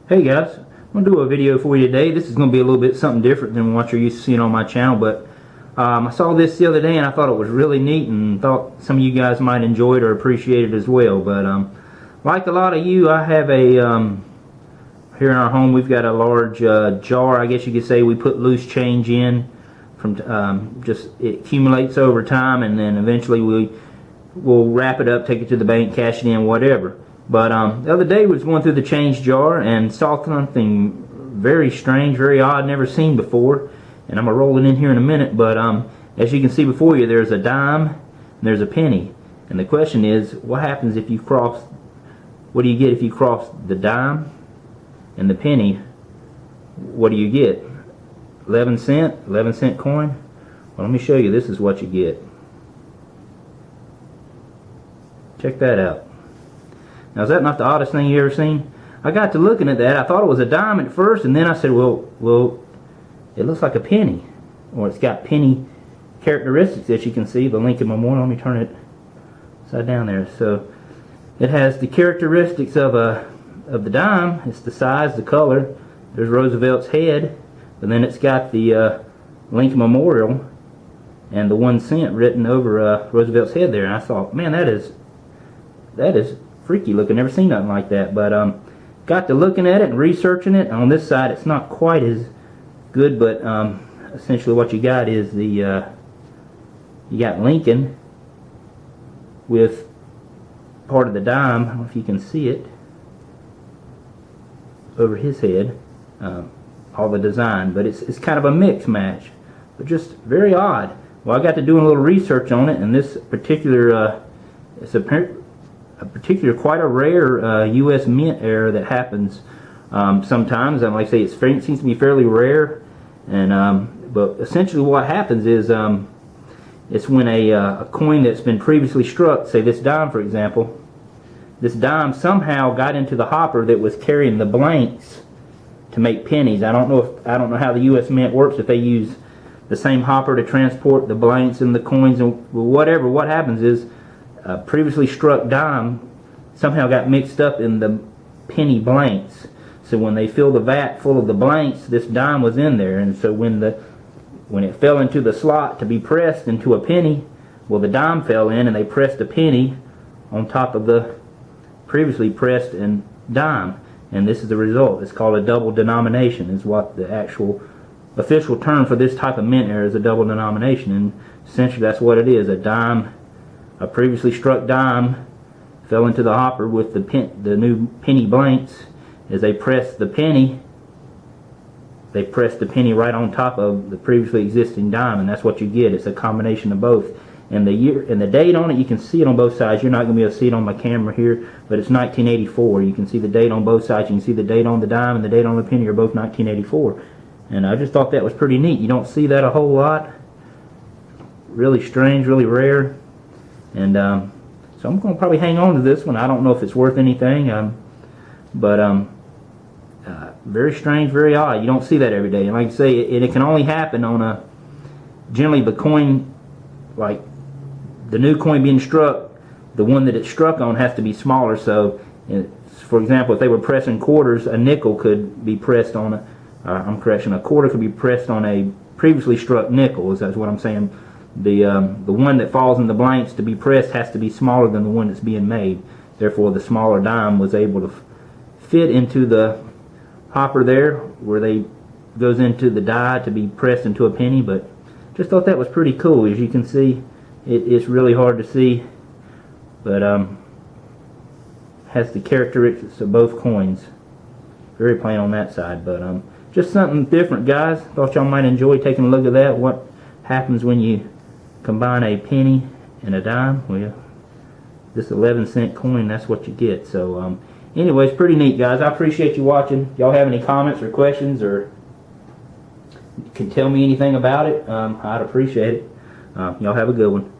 Hey guys, I'm going to do a video for you today. This is going to be a little bit something different than what you're used to seeing on my channel, but I saw this the other day and I thought it was really neat and thought some of you guys might enjoy it or appreciate it as well. But like a lot of you, I have a here in our home we've got a large jar, I guess you could say. We put loose change in from just it accumulates over time, and then eventually we'll wrap it up, take it to the bank, cash it in, whatever. But the other day was going through the change jar and saw something very strange, very odd, never seen before. And I'm going to roll it in here in a minute. But as you can see before you, there's a dime and there's a penny. And the question is, what happens if you cross, what do you get if you cross the dime and the penny? What do you get? 11 cent coin? Well, let me show you. This is what you get. Check that out. Now, is that not the oddest thing you ever seen? I got to looking at that. I thought it was a dime at first, and then I said, well, it looks like a penny. Or it's got penny characteristics, as you can see. The Lincoln Memorial. Let me turn it upside down there. So it has the characteristics of the dime. It's the size, the color. There's Roosevelt's head, but then it's got the Lincoln Memorial and the 1 cent written over Roosevelt's head there. And I thought, man, that is freaky looking. Never seen nothing like that. But got to looking at it and researching it. On this side it's not quite as good, but essentially what you got is the you got Lincoln with part of the dime, I don't know if you can see it, over his head, all the design, but it's kind of a mix match, but just very odd. Well, I got to doing a little research on it, and this particular it's quite a rare U.S. mint error that happens sometimes. And like I say, it seems to be fairly rare. And but essentially, what happens is it's when a coin that's been previously struck, say this dime, for example, this dime somehow got into the hopper that was carrying the blanks to make pennies. I don't know how the U.S. mint works, if they use the same hopper to transport the blanks and the coins and whatever. What happens is previously struck dime somehow got mixed up in the penny blanks. So when they fill the vat full of the blanks, this dime was in there, and so when it fell into the slot to be pressed into a penny, well, the dime fell in and they pressed a penny on top of the previously pressed and dime, and this is the result. It's called a double denomination, is what the actual official term for this type of mint error is, a double denomination. And essentially that's what it is. A previously struck dime fell into the hopper with the new penny blanks. As they pressed the penny, they pressed the penny right on top of the previously existing dime, and that's what you get. It's a combination of both. And the year and the date on it, you can see it on both sides. You're not going to be able to see it on my camera here, but it's 1984. You can see the date on both sides. You can see the date on the dime and the date on the penny are both 1984. And I just thought that was pretty neat. You don't see that a whole lot. Really strange, really rare. And so I'm going to probably hang on to this one. I don't know if it's worth anything, but very strange, very odd. You don't see that every day. And like I say, it can only happen on generally the coin, like the new coin being struck, the one that it's struck on has to be smaller. So, for example, if they were pressing quarters, a nickel could be pressed on a quarter could be pressed on a previously struck nickel. That's what I'm saying. The one that falls in the blanks to be pressed has to be smaller than the one that's being made. Therefore, the smaller dime was able to fit into the hopper there, where they goes into the die to be pressed into a penny. But just thought that was pretty cool. As you can see, it's really hard to see, but has the characteristics of both coins. Very plain on that side, but just something different, guys. Thought y'all might enjoy taking a look at that. What happens when you combine a penny and a dime? Well, this 11 cent coin, that's what you get. So anyways, pretty neat, guys. I appreciate you watching. Y'all have any comments or questions, or can tell me anything about it, I'd appreciate it. Y'all have a good one.